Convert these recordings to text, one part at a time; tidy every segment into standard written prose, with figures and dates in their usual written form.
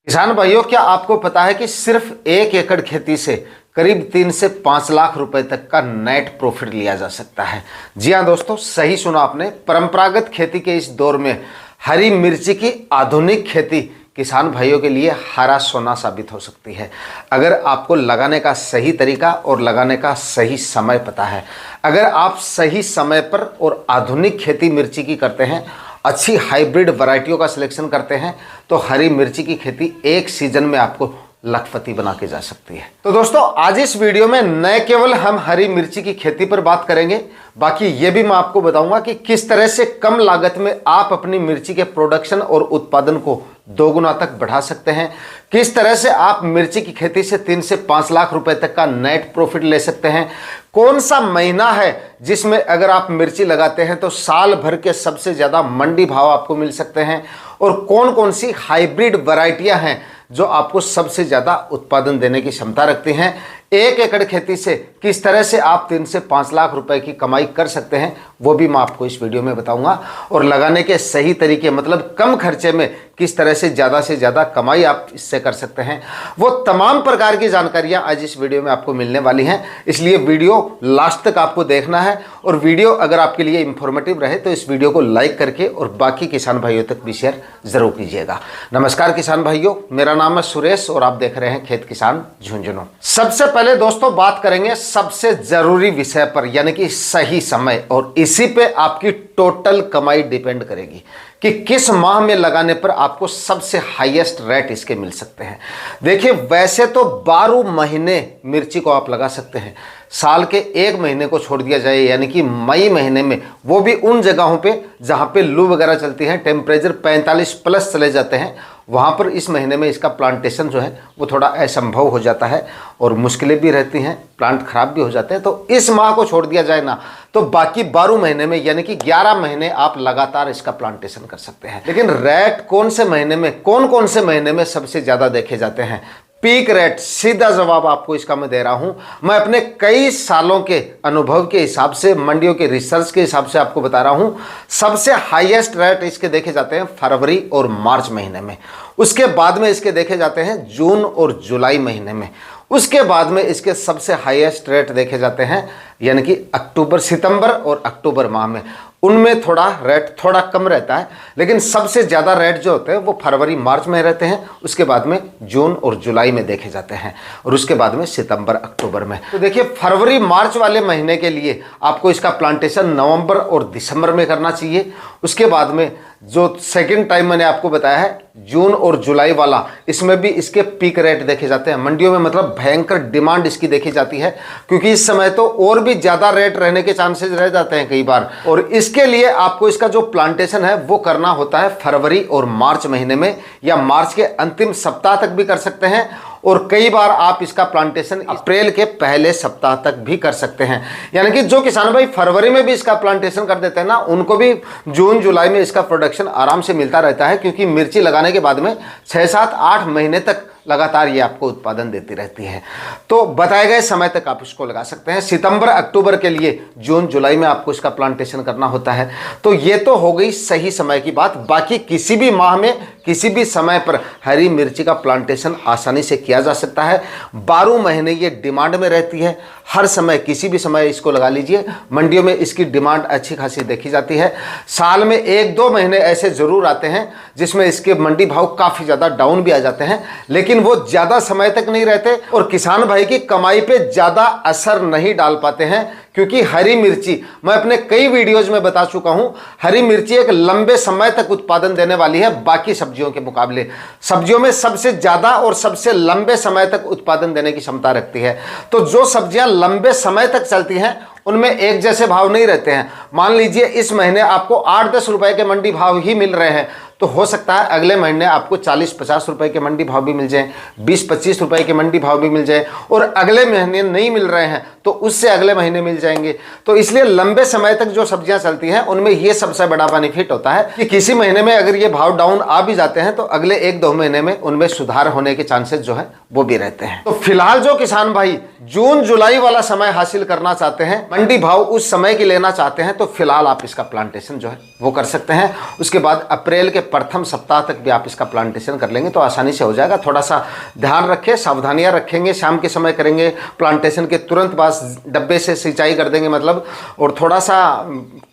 किसान भाइयों, क्या आपको पता है कि सिर्फ 1 एकड़ खेती से करीब 3 से 5 लाख रुपए तक का नेट प्रॉफिट लिया जा सकता है। जी हाँ दोस्तों, सही सुना आपने। परंपरागत खेती के इस दौर में हरी मिर्ची की आधुनिक खेती किसान भाइयों के लिए हरा सोना साबित हो सकती है, अगर आपको लगाने का सही तरीका और लगाने का सही समय पता है। अगर आप सही समय पर और आधुनिक खेती मिर्ची की करते हैं, अच्छी हाइब्रिड वैरायटियों का सिलेक्शन करते हैं, तो हरी मिर्ची की खेती एक सीजन में आपको लखपति बना के जा सकती है। तो दोस्तों, आज इस वीडियो में न केवल हम हरी मिर्ची की खेती पर बात करेंगे, बाकी ये भी मैं आपको बताऊंगा कि किस तरह से कम लागत में आप अपनी मिर्ची के प्रोडक्शन और उत्पादन को 2 गुना तक बढ़ा सकते हैं। किस तरह से आप मिर्ची की खेती से 3 से 5 लाख रुपए तक का नेट प्रॉफिट ले सकते हैं। कौन सा महीना है जिसमें अगर आप मिर्ची लगाते हैं तो साल भर के सबसे ज्यादा मंडी भाव आपको मिल सकते हैं, और कौन कौन सी हाइब्रिड वैरायटियां हैं जो आपको सबसे ज्यादा उत्पादन देने की क्षमता रखती हैं। 1 एकड़ खेती से किस तरह से आप 3 से 5 लाख रुपए की कमाई कर सकते हैं, वो भी मैं आपको इस वीडियो में बताऊंगा। और लगाने के सही तरीके, मतलब कम खर्चे में किस तरह से ज़्यादा कमाई आप इससे कर सकते हैं, वो तमाम प्रकार की जानकारियां आज इस वीडियो में आपको मिलने वाली हैं। इसलिए वीडियो लास्ट तक आपको देखना है, और वीडियो अगर आपके लिए इंफॉर्मेटिव रहे तो इस वीडियो को लाइक करके और बाकी किसान भाइयों तक भी शेयर जरूर कीजिएगा। नमस्कार किसान भाइयों, मेरा नाम है सुरेश और आप देख रहे हैं खेत किसान झुंझुनू। सबसे पहले दोस्तों बात करेंगे सबसे जरूरी विषय पर, यानी कि सही समय, और इसी पे आपकी टोटल कमाई डिपेंड करेगी कि किस माह में लगाने पर आपको सबसे हाईएस्ट रेट इसके मिल सकते हैं। देखिए, वैसे तो 12 महीने मिर्ची को आप लगा सकते हैं, साल के 1 महीने को छोड़ दिया जाए यानी कि मई महीने में, वो भी उन जगहों पे जहां पे लू वगैरह चलती है, टेम्परेचर 45 प्लस चले जाते हैं, वहाँ पर इस महीने में इसका प्लांटेशन जो है वो थोड़ा असंभव हो जाता है और मुश्किलें भी रहती हैं, प्लांट खराब भी हो जाते हैं। तो इस माह को छोड़ दिया जाए ना, तो बाकी 12 महीने में यानी कि 11 महीने आप लगातार इसका प्लांटेशन कर सकते हैं। लेकिन रेट कौन से महीने में, कौन से महीने में सबसे ज़्यादा देखे जाते हैं? पीक रेट, सीधा जवाब आपको इसका मैं दे रहा हूं। मैं अपने कई सालों के अनुभव के हिसाब से, मंडियों के रिसर्च के हिसाब से आपको बता रहा हूं। सबसे हाईएस्ट रेट इसके देखे जाते हैं फरवरी और मार्च महीने में, उसके बाद में इसके देखे जाते हैं जून और जुलाई महीने में, उसके बाद में इसके सबसे हाईएस्ट रेट देखे जाते हैं यानी कि अक्टूबर, सितंबर और अक्टूबर माह में। उनमें थोड़ा रेट थोड़ा कम रहता है, लेकिन सबसे ज़्यादा रेट जो होते हैं वो फरवरी मार्च में रहते हैं, उसके बाद में जून और जुलाई में देखे जाते हैं, और उसके बाद में सितंबर अक्टूबर में। तो देखिए, फरवरी मार्च वाले महीने के लिए आपको इसका प्लांटेशन नवंबर और दिसंबर में करना चाहिए। उसके बाद में जो सेकंड टाइम मैंने आपको बताया है जून और जुलाई वाला, इसमें भी इसके पीक रेट देखे जाते हैं मंडियों में, मतलब भयंकर डिमांड इसकी देखी जाती है, क्योंकि इस समय तो और भी ज़्यादा रेट रहने के चांसेस रह जाते हैं कई बार। और इसके लिए आपको इसका जो प्लांटेशन है वो करना होता है फरवरी और मार्च महीने में, या मार्च के अंतिम सप्ताह तक भी कर सकते हैं, और कई बार आप इसका प्लांटेशन अप्रैल के पहले सप्ताह तक भी कर सकते हैं। यानी कि जो किसान भाई फरवरी में भी इसका प्लांटेशन कर देते हैं ना, उनको भी जून जुलाई में इसका प्रोडक्शन आराम से मिलता रहता है, क्योंकि मिर्ची लगाने के बाद में 6, 7, 8 महीने तक लगातार ये आपको उत्पादन देती रहती है। तो बताए गए समय तक आप इसको लगा सकते हैं। सितंबर अक्टूबर के लिए जून जुलाई में आपको इसका प्लांटेशन करना होता है। तो ये तो हो गई सही समय की बात। बाकी किसी भी माह में, किसी भी समय पर हरी मिर्ची का प्लांटेशन आसानी से किया जा सकता है। 12 महीने ये डिमांड में रहती है, हर समय किसी भी समय इसको लगा लीजिए। मंडियों में इसकी डिमांड अच्छी खासी देखी जाती है। साल में 1-2 महीने ऐसे जरूर आते हैं जिसमें इसके मंडी भाव काफ़ी ज़्यादा डाउन भी आ जाते हैं, लेकिन वो ज़्यादा समय तक नहीं रहते और किसान भाई की कमाई पे ज़्यादा असर नहीं डाल पाते हैं, क्योंकि हरी मिर्ची, मैं अपने कई वीडियोज में बता चुका हूं, हरी मिर्ची एक लंबे समय तक उत्पादन देने वाली है बाकी सब्जियों के मुकाबले। सब्जियों में सबसे ज़्यादा और सबसे लंबे समय तक उत्पादन देने की क्षमता रखती है। तो जो सब्जियां लंबे समय तक चलती हैं उनमें एक जैसे भाव नहीं रहते हैं। मान लीजिए इस महीने आपको 8-10 रुपए के मंडी भाव ही मिल रहे हैं, तो हो सकता है अगले महीने आपको 40-50 रुपए के मंडी भाव भी मिल जाए, 20-25 रुपए के मंडी भाव भी मिल जाए, और अगले महीने नहीं मिल रहे हैं तो उससे अगले महीने मिल जाएंगे। तो इसलिए लंबे समय तक जो सब्जियां चलती हैं उनमें ये सबसे बड़ा बेनिफिट होता है कि किसी महीने में अगर ये भाव डाउन आ भी जाते हैं तो अगले 1-2 महीने में उनमें सुधार होने के चांसेस जो है वो भी रहते हैं। तो फिलहाल जो किसान भाई जून जुलाई वाला समय हासिल करना चाहते हैं, मंडी भाव उस समय की लेना चाहते हैं, तो फिलहाल आप इसका प्लांटेशन जो है वो कर सकते हैं। उसके बाद अप्रैल के प्रथम सप्ताह तक भी आप इसका प्लांटेशन कर लेंगे तो आसानी से हो जाएगा। थोड़ा सा ध्यान रखें, सावधानियां रखेंगे, शाम के समय करेंगे, प्लांटेशन के तुरंत बाद डब्बे से सिंचाई कर देंगे मतलब, और थोड़ा सा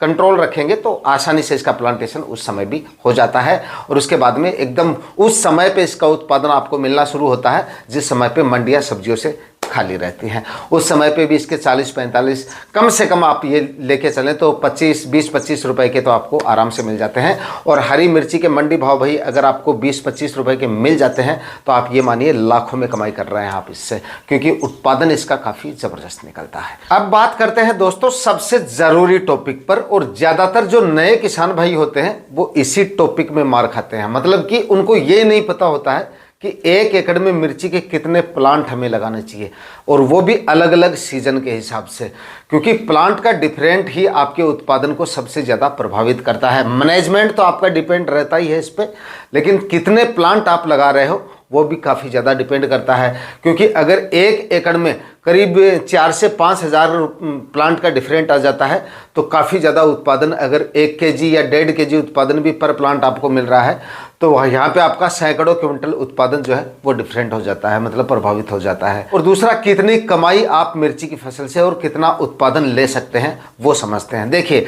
कंट्रोल रखेंगे तो आसानी से इसका प्लांटेशन उस समय भी हो जाता है। और उसके बाद में एकदम उस समय पे इसका उत्पादन आपको मिलना शुरू होता है जिस समय पे मंडियां सब्जियों से खाली रहती हैं। उस समय पे भी इसके 40-45 कम से कम आप ये लेके चलें तो 20-25 रुपए के तो आपको आराम से मिल जाते हैं। और हरी मिर्ची के मंडी भाव भाई अगर आपको 20-25 रुपए के मिल जाते हैं तो आप ये मानिए लाखों में कमाई कर रहे हैं आप इससे, क्योंकि उत्पादन इसका काफ़ी ज़बरदस्त निकलता है। अब बात करते हैं दोस्तों सबसे ज़रूरी टॉपिक पर, और ज़्यादातर जो नए किसान भाई होते हैं वो इसी टॉपिक में मार खाते हैं। मतलब कि उनको ये नहीं पता होता है कि 1 एकड़ में मिर्ची के कितने प्लांट हमें लगाने चाहिए, और वो भी अलग अलग सीजन के हिसाब से, क्योंकि प्लांट का डिफरेंट ही आपके उत्पादन को सबसे ज़्यादा प्रभावित करता है। मैनेजमेंट तो आपका डिपेंड रहता ही है इस पर, लेकिन कितने प्लांट आप लगा रहे हो वो भी काफ़ी ज़्यादा डिपेंड करता है। क्योंकि अगर 1 एकड़ में करीब 4 से 5 हज़ार प्लांट का डिफरेंट आ जाता है तो काफ़ी ज़्यादा उत्पादन, अगर 1 केजी या 1.5 केजी उत्पादन भी पर प्लांट आपको मिल रहा है तो यहाँ पे आपका सैकड़ों क्विंटल उत्पादन जो है वो डिफरेंट हो जाता है, मतलब प्रभावित हो जाता है। और दूसरा, कितनी कमाई आप मिर्ची की फसल से और कितना उत्पादन ले सकते हैं वो समझते हैं। देखिए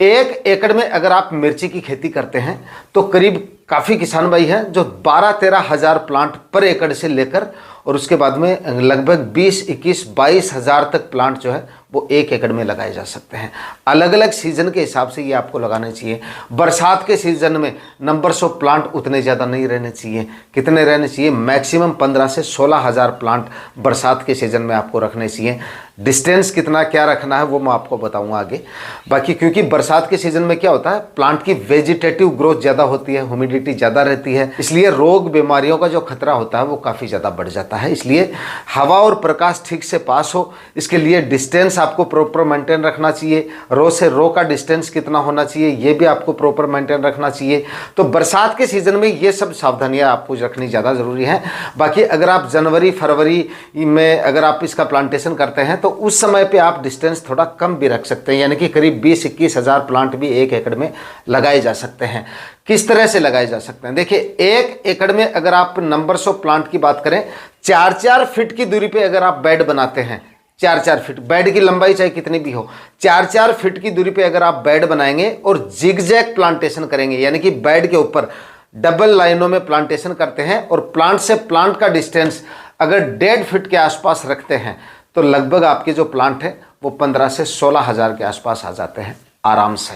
1 एकड़ में अगर आप मिर्ची की खेती करते हैं तो करीब काफ़ी किसान भाई हैं जो 12-13 हज़ार प्लांट पर एकड़ से लेकर और उसके बाद में लगभग 20-21-22 हज़ार तक प्लांट जो है वो 1 एकड़ में लगाए जा सकते हैं। अलग अलग सीजन के हिसाब से ये आपको लगाने चाहिए। बरसात के सीजन में नंबर्स ऑफ प्लांट उतने ज़्यादा नहीं रहने चाहिए। कितने रहने चाहिए? मैक्सिमम 15 से 16 हज़ार प्लांट बरसात के सीजन में आपको रखने चाहिए। डिस्टेंस कितना क्या रखना है वो मैं आपको बताऊंगा आगे। बाकी क्योंकि बरसात के सीजन में क्या होता है, प्लांट की वेजिटेटिव ग्रोथ ज़्यादा होती है, ह्यूमिडिटी ज़्यादा रहती है, इसलिए रोग बीमारियों का जो खतरा होता है वो काफ़ी ज़्यादा बढ़ जाता है। इसलिए हवा और प्रकाश ठीक से पास हो, इसके लिए डिस्टेंस आपको प्रॉपर मेंटेन रखना चाहिए। रो से रो का डिस्टेंस कितना होना चाहिए ये भी आपको प्रॉपर मेंटेन रखना चाहिए। तो बरसात के सीजन में ये सब सावधानियाँ आपको रखनी ज़्यादा ज़रूरी है। बाकी अगर आप जनवरी फरवरी में अगर आप इसका प्लांटेशन करते हैं तो उस समय पे आप डिस्टेंस थोड़ा कम भी रख सकते हैं, यानी कि करीब 20-21 हज़ार प्लांट भी 1 एकड़ में लगाए जा सकते हैं। किस तरह से लगाए जा सकते हैं? देखिए 1 एकड़ में अगर आप नंबर्स ऑफ प्लांट की बात करें, 4-4 फीट की दूरी पे अगर आप बेड बनाते हैं, 4-4 फीट बेड की लंबाई चाहे कितनी भी हो, 4-4 फीट की दूरी पे अगर आप बेड बनाएंगे और जिगजैग प्लांटेशन करेंगे, यानी कि बेड के ऊपर डबल लाइनों में प्लांटेशन करते हैं और प्लांट से प्लांट का डिस्टेंस अगर 1.5 फीट के आसपास रखते हैं तो लगभग आपके जो प्लांट है वो 15 से 16 हज़ार के आसपास आ जाते हैं आराम से।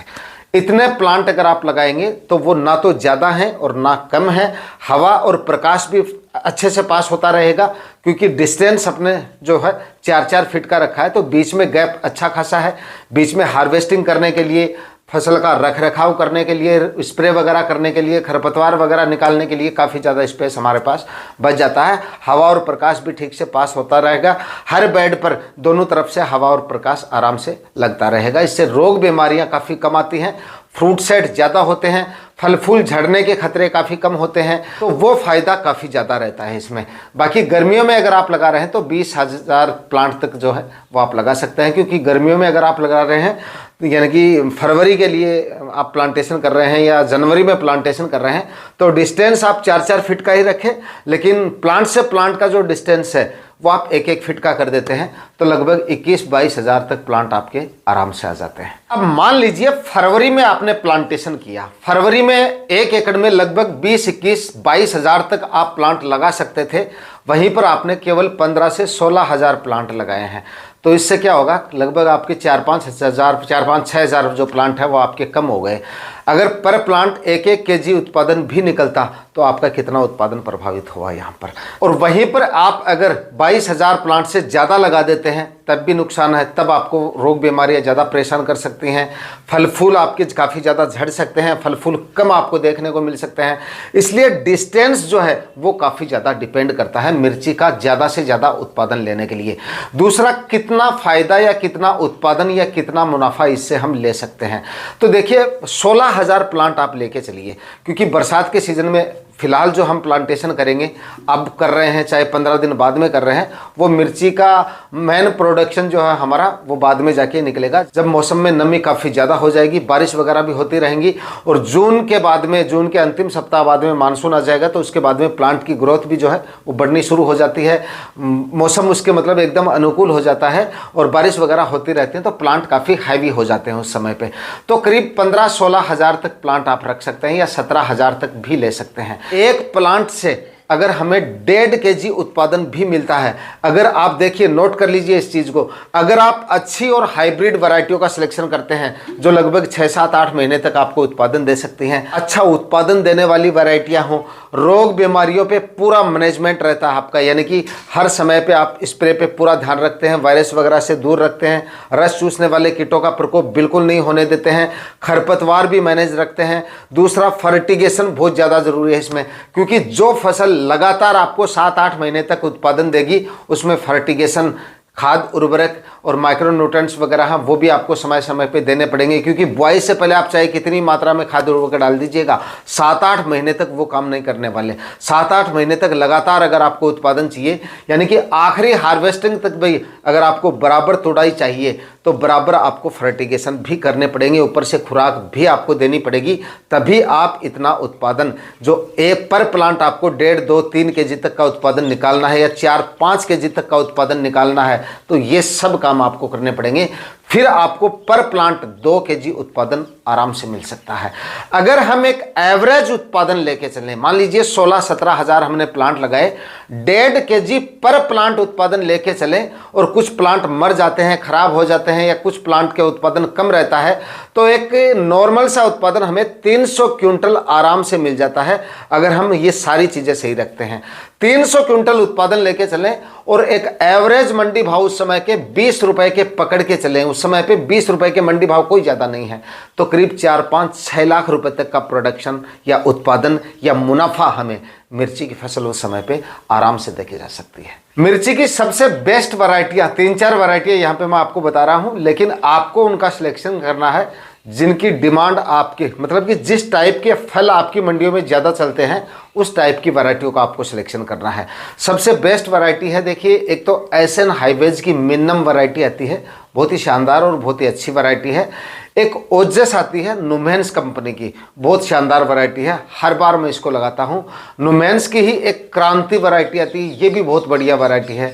इतने प्लांट अगर आप लगाएंगे तो वो ना तो ज़्यादा हैं और ना कम है, हवा और प्रकाश भी अच्छे से पास होता रहेगा, क्योंकि डिस्टेंस अपने जो है 4-4 फीट का रखा है तो बीच में गैप अच्छा खासा है। बीच में हार्वेस्टिंग करने के लिए, फसल का रख रखाव करने के लिए, स्प्रे वगैरह करने के लिए, खरपतवार वगैरह निकालने के लिए काफ़ी ज़्यादा स्पेस हमारे पास बच जाता है। हवा और प्रकाश भी ठीक से पास होता रहेगा। हर बेड पर दोनों तरफ से हवा और प्रकाश आराम से लगता रहेगा। इससे रोग बीमारियां काफ़ी कम आती हैं, फ्रूट सेट ज़्यादा होते हैं, फल फूल झड़ने के खतरे काफ़ी कम होते हैं, तो वो फ़ायदा काफ़ी ज़्यादा रहता है इसमें। बाकी गर्मियों में अगर आप लगा रहे हैं तो 20 हज़ार प्लांट तक जो है वो आप लगा सकते हैं, क्योंकि गर्मियों में अगर आप लगा रहे हैं यानी कि फरवरी के लिए आप प्लांटेशन कर रहे हैं या जनवरी में प्लांटेशन कर रहे हैं तो डिस्टेंस आप 4-4 फीट का ही रखें, लेकिन प्लांट से प्लांट का जो डिस्टेंस है वो आप 1-1 फीट का कर देते हैं तो लगभग 21-22 हज़ार तक प्लांट आपके आराम से आ जाते हैं। अब मान लीजिए फरवरी में आपने प्लांटेशन किया, फरवरी में 1 एकड़ में लगभग 20-21-22 हज़ार तक आप प्लांट लगा सकते थे, वहीं पर आपने केवल 15 से 16 हज़ार प्लांट लगाए हैं। तो इससे क्या होगा, लगभग आपके 4-5-6 हज़ार जो प्लांट है वो आपके कम हो गए। अगर पर प्लांट 1-1 केजी उत्पादन भी निकलता तो आपका कितना उत्पादन प्रभावित हुआ यहाँ पर। और वहीं पर आप अगर 22 हज़ार प्लांट से ज़्यादा लगा देते हैं तब भी नुकसान है, तब आपको रोग बीमारियाँ ज़्यादा परेशान कर सकती हैं, फल फूल आपके काफ़ी ज़्यादा झड़ सकते हैं, फल फूल कम आपको देखने को मिल सकते हैं। इसलिए डिस्टेंस जो है वो काफ़ी ज़्यादा डिपेंड करता है मिर्ची का ज़्यादा से ज़्यादा उत्पादन लेने के लिए। दूसरा, कितना फ़ायदा या कितना उत्पादन या कितना मुनाफा इससे हम ले सकते हैं। तो देखिए 16 हज़ार प्लांट आप लेके चलिए, क्योंकि बरसात के सीज़न में फिलहाल जो हम प्लांटेशन करेंगे, अब कर रहे हैं चाहे 15 दिन बाद में कर रहे हैं, वो मिर्ची का मेन प्रोडक्शन जो है हमारा वो बाद में जाके निकलेगा, जब मौसम में नमी काफ़ी ज़्यादा हो जाएगी, बारिश वगैरह भी होती रहेंगी। और जून के बाद में, जून के अंतिम सप्ताह बाद में मानसून आ जाएगा, तो उसके बाद में प्लांट की ग्रोथ भी जो है वो बढ़नी शुरू हो जाती है। मौसम उसके मतलब एकदम अनुकूल हो जाता है और बारिश वगैरह होती रहती है, तो प्लांट काफ़ी हैवी हो जाते हैं उस समय पे। तो करीब 15-16 हज़ार तक प्लांट आप रख सकते हैं या 17 हज़ार तक भी ले सकते हैं। एक प्लांट से अगर हमें 1.5 kg उत्पादन भी मिलता है, अगर आप देखिए, नोट कर लीजिए इस चीज़ को, अगर आप अच्छी और हाइब्रिड वैरायटियों का सिलेक्शन करते हैं जो लगभग 6-7-8 महीने तक आपको उत्पादन दे सकती हैं, अच्छा उत्पादन देने वाली वैरायटियां हों, रोग बीमारियों पे पूरा मैनेजमेंट रहता है आपका, यानी कि हर समय पे आप स्प्रे पे पूरा ध्यान रखते हैं, वायरस वगैरह से दूर रखते हैं, रस चूसने वाले कीटों का प्रकोप बिल्कुल नहीं होने देते हैं, खरपतवार भी मैनेज रखते हैं। दूसरा, फर्टिगेशन बहुत ज़्यादा ज़रूरी है इसमें, क्योंकि जो फसल लगातार आपको 7-8 महीने तक उत्पादन देगी, उसमें फर्टिगेशन, खाद, उर्वरक और माइक्रोन्यूट्रेंट्स वगैरह हैं वो भी आपको समय समय पे देने पड़ेंगे, क्योंकि बुआई से पहले आप चाहे कितनी मात्रा में खाद उर्वरक डाल दीजिएगा, 7-8 महीने तक वो काम नहीं करने वाले। 7-8 महीने तक लगातार अगर आपको उत्पादन चाहिए, यानी कि आखिरी हार्वेस्टिंग तक भी अगर आपको बराबर तुड़ाई चाहिए, तो बराबर आपको फर्टिगेशन भी करने पड़ेंगे, ऊपर से खुराक भी आपको देनी पड़ेगी, तभी आप इतना उत्पादन, जो एक पर प्लांट आपको 1.5, 2, 3 kg तक का उत्पादन निकालना है या 4-5 kg तक का उत्पादन निकालना है, तो ये सब काम आपको करने पड़ेंगे। फिर आपको पर प्लांट 2 kg उत्पादन आराम से मिल सकता है। अगर हम एक एवरेज उत्पादन लेके चलें, मान लीजिए 16-17 हज़ार हमने प्लांट लगाए, 1.5 kg पर प्लांट उत्पादन लेके चलें, और कुछ प्लांट मर जाते हैं, खराब हो जाते हैं, या कुछ प्लांट के उत्पादन कम रहता है, तो एक नॉर्मल सा उत्पादन हमें 300 क्विंटल आराम से मिल जाता है, अगर हम ये सारी चीज़ें सही रखते हैं। 300 क्विंटल उत्पादन लेके चलें और एक एवरेज मंडी भाव उस समय के 20 रुपए के पकड़ के चलें, उस समय पे 20 रुपए के मंडी भाव कोई ज़्यादा नहीं है, तो करीब 4-5-6 लाख रुपए तक का प्रोडक्शन या उत्पादन या मुनाफा हमें मिर्ची की फसल उस समय पे आराम से देखी जा सकती है। मिर्ची की सबसे बेस्ट वैरायटियाँ, 3-4 वैरायटियाँ यहाँ पे मैं आपको बता रहा हूँ, लेकिन आपको उनका सिलेक्शन करना है जिनकी डिमांड आपके, मतलब कि जिस टाइप के फल आपकी मंडियों में ज़्यादा चलते हैं, उस टाइप की वैरायटियों का आपको सिलेक्शन करना है। सबसे बेस्ट वैरायटी है, देखिए, एक तो एसएन हाईवेज की मिनिमम वैरायटी आती है, बहुत ही शानदार और बहुत ही अच्छी वैरायटी है। एक ओजस आती है नुमेंस कंपनी की, बहुत शानदार वैरायटी है, हर बार मैं इसको लगाता हूँ। नुमेंस की ही एक क्रांति वैरायटी आती है, ये भी बहुत बढ़िया वैरायटी है।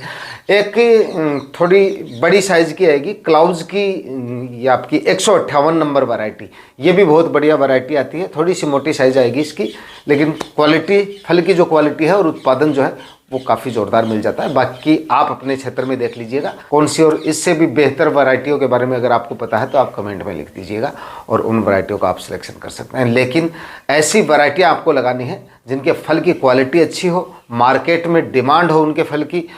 एक थोड़ी बड़ी साइज़ की आएगी, क्लाउड्स की, ये आपकी 158 नंबर वैरायटी, ये भी बहुत बढ़िया वैरायटी आती है, थोड़ी सी मोटी साइज़ आएगी इसकी, लेकिन क्वालिटी, फल की जो क्वालिटी है और उत्पादन जो है वो काफ़ी ज़ोरदार मिल जाता है। बाकी आप अपने क्षेत्र में देख लीजिएगा कौन सी और इससे भी बेहतर वैरायटियों के बारे में अगर आपको पता है तो आप कमेंट में लिख दीजिएगा और उन वैरायटियों का आप सिलेक्शन कर सकते हैं। लेकिन ऐसी वैरायटियाँ आपको लगानी है जिनके फल की क्वालिटी अच्छी हो, मार्केट में डिमांड हो उनके फल की,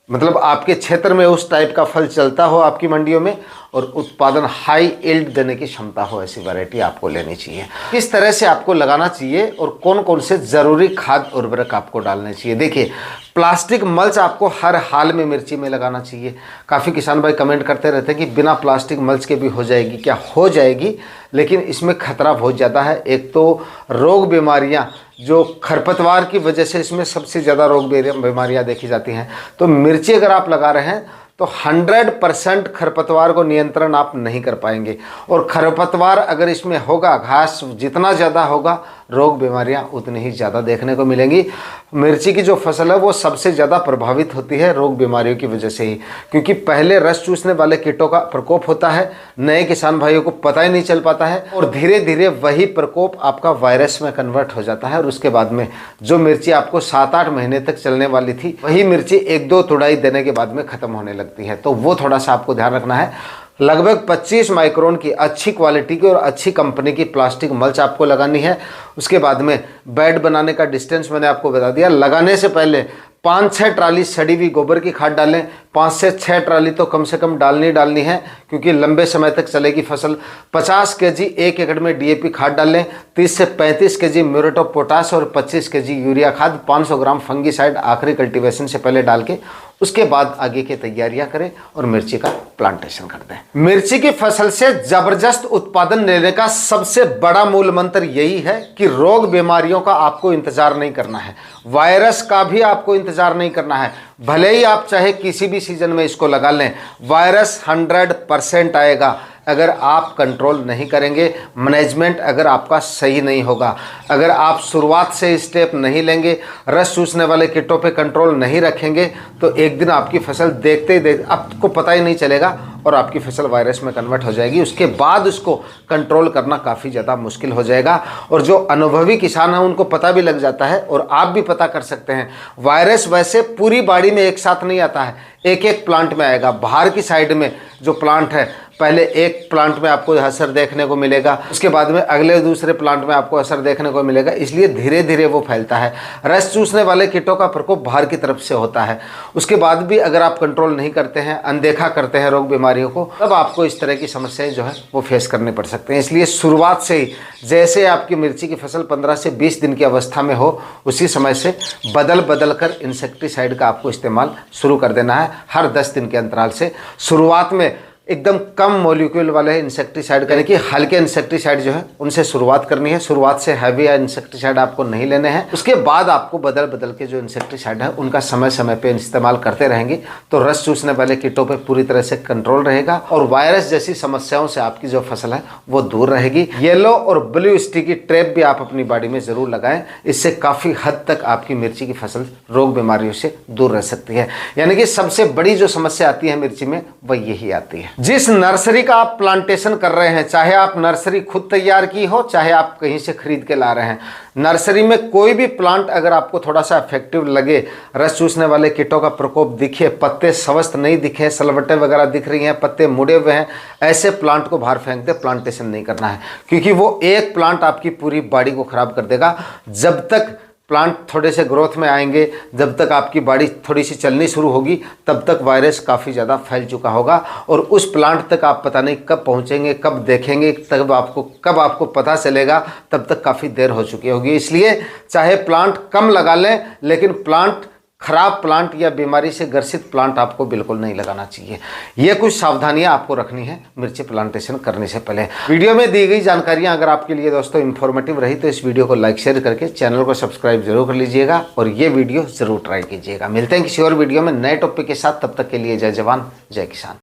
मतलब आपके क्षेत्र में उस टाइप का फल चलता हो आपकी मंडियों में, और उत्पादन हाई यील्ड देने की क्षमता हो, ऐसी वैरायटी आपको लेनी चाहिए। किस तरह से आपको लगाना चाहिए और कौन कौन से ज़रूरी खाद उर्वरक आपको डालने चाहिए। देखिए, प्लास्टिक मल्च आपको हर हाल में मिर्ची में लगाना चाहिए। काफ़ी किसान भाई कमेंट करते रहते हैं कि बिना प्लास्टिक मल्च के भी हो जाएगी, क्या हो जाएगी, लेकिन इसमें खतरा बहुत ज़्यादा है। एक तो रोग बीमारियाँ, जो खरपतवार की वजह से इसमें सबसे ज़्यादा रोग बीमारियाँ देखी जाती हैं, तो मिर्ची अगर आप लगा रहे हैं तो 100% खरपतवार को नियंत्रण आप नहीं कर पाएंगे, और खरपतवार अगर इसमें होगा, घास जितना ज़्यादा होगा, रोग बीमारियां उतनी ही ज़्यादा देखने को मिलेंगी। मिर्ची की जो फसल है वो सबसे ज़्यादा प्रभावित होती है रोग बीमारियों की वजह से ही, क्योंकि पहले रस चूसने वाले कीटों का प्रकोप होता है, नए किसान भाइयों को पता ही नहीं चल पाता है, और धीरे धीरे वही प्रकोप आपका वायरस में कन्वर्ट हो जाता है, और उसके बाद में जो मिर्ची आपको 7-8 महीने तक चलने वाली थी, वही मिर्ची 1-2 तुड़ाई देने के बाद में ख़त्म होने लगती है। तो वो थोड़ा सा आपको ध्यान रखना है। लगभग 25 माइक्रोन की अच्छी क्वालिटी की और अच्छी कंपनी की प्लास्टिक मल्च आपको लगानी है। उसके बाद में बेड बनाने का डिस्टेंस मैंने आपको बता दिया। लगाने से पहले 5-6 ट्राली सड़ी हुई गोबर की खाद डालें, 5 से 6 ट्राली तो कम से कम डालनी है, क्योंकि लंबे समय तक चलेगी फसल। 50 केजी 1 एकड़ में डीएपी खाद डालें, 30 से 35 केजी म्यूरेट ऑफ पोटाश और 25 केजी यूरिया खाद, 500 ग्राम फंगीसाइड आखिरी कल्टीवेशन से पहले डाल के उसके बाद आगे की तैयारियां करें और मिर्ची का प्लांटेशन कर दें। मिर्ची की फसल से जबरदस्त उत्पादन लेने का सबसे बड़ा मूल मंत्र यही है कि रोग बीमारियों का आपको इंतजार नहीं करना है, वायरस का भी आपको इंतजार नहीं करना है। भले ही आप चाहे किसी भी सीजन में इसको लगा लें, वायरस 100% आएगा अगर आप कंट्रोल नहीं करेंगे, मैनेजमेंट अगर आपका सही नहीं होगा, अगर आप शुरुआत से स्टेप नहीं लेंगे, रस चूसने वाले कीटों पे कंट्रोल नहीं रखेंगे, तो एक दिन आपकी फसल देखते ही आपको पता ही नहीं चलेगा और आपकी फसल वायरस में कन्वर्ट हो जाएगी। उसके बाद उसको कंट्रोल करना काफ़ी ज़्यादा मुश्किल हो जाएगा। और जो अनुभवी किसान हैं उनको पता भी लग जाता है और आप भी पता कर सकते हैं। वायरस वैसे पूरी बाड़ी में एक साथ नहीं आता है, एक एक प्लांट में आएगा। बाहर की साइड में जो प्लांट है, पहले एक प्लांट में आपको असर देखने को मिलेगा, उसके बाद में अगले दूसरे प्लांट में आपको असर देखने को मिलेगा। इसलिए धीरे धीरे वो फैलता है। रस चूसने वाले कीटों का प्रकोप बाहर की तरफ से होता है। उसके बाद भी अगर आप कंट्रोल नहीं करते हैं, अनदेखा करते हैं रोग बीमारियों को, तब आपको इस तरह की समस्याएं जो है वो फेस करनी पड़ सकते हैं। इसलिए शुरुआत से ही जैसे आपकी मिर्ची की फसल 15 से 20 दिन की अवस्था में हो, उसी समय से बदल कर इंसेक्टिसाइड का आपको इस्तेमाल शुरू कर देना है। हर 10 दिन के अंतराल से शुरुआत में एकदम कम मॉलिक्यूल वाले इंसेक्टिसाइड, यानी कि हल्के इंसेक्टिसाइड जो है उनसे शुरुआत करनी है। शुरुआत से हैवी इंसेक्टिसाइड आपको नहीं लेने हैं। उसके बाद आपको बदल के जो इंसेक्टिसाइड है उनका समय समय पे इस्तेमाल करते रहेंगे, तो रस चूसने वाले कीटों पे पूरी तरह से कंट्रोल रहेगा और वायरस जैसी समस्याओं से आपकी जो फसल है वो दूर रहेगी। येलो और ब्लू स्टिकी ट्रैप भी आप अपनी बाड़ी में जरूर लगाएं। इससे काफ़ी हद तक आपकी मिर्ची की फसल रोग बीमारियों से दूर रह सकती है। यानी कि सबसे बड़ी जो समस्या आती है मिर्ची में वह यही आती है। जिस नर्सरी का आप प्लांटेशन कर रहे हैं, चाहे आप नर्सरी खुद तैयार की हो, चाहे आप कहीं से खरीद के ला रहे हैं, नर्सरी में कोई भी प्लांट अगर आपको थोड़ा सा इफेक्टिव लगे, रस चूसने वाले कीटों का प्रकोप दिखे, पत्ते स्वस्थ नहीं दिखे, सलवटें वगैरह दिख रही हैं, पत्ते मुड़े हुए हैं, ऐसे प्लांट को बाहर फेंक दे, प्लांटेशन नहीं करना है। क्योंकि वो एक प्लांट आपकी पूरी बाड़ी को खराब कर देगा। जब तक प्लांट थोड़े से ग्रोथ में आएंगे, जब तक आपकी बाड़ी थोड़ी सी चलनी शुरू होगी, तब तक वायरस काफ़ी ज़्यादा फैल चुका होगा और उस प्लांट तक आप पता नहीं कब पहुंचेंगे, कब देखेंगे, कब आपको पता चलेगा, तब तक काफ़ी देर हो चुकी होगी। इसलिए चाहे प्लांट कम लगा लें, लेकिन खराब प्लांट या बीमारी से ग्रसित प्लांट आपको बिल्कुल नहीं लगाना चाहिए। ये कुछ सावधानियां आपको रखनी है मिर्ची प्लांटेशन करने से पहले। वीडियो में दी गई जानकारियां अगर आपके लिए दोस्तों इन्फॉर्मेटिव रही तो इस वीडियो को लाइक शेयर करके चैनल को सब्सक्राइब जरूर कर लीजिएगा और ये वीडियो जरूर ट्राई कीजिएगा। मिलते हैं किसी और वीडियो में नए टॉपिक के साथ। तब तक के लिए जय जवान जय किसान।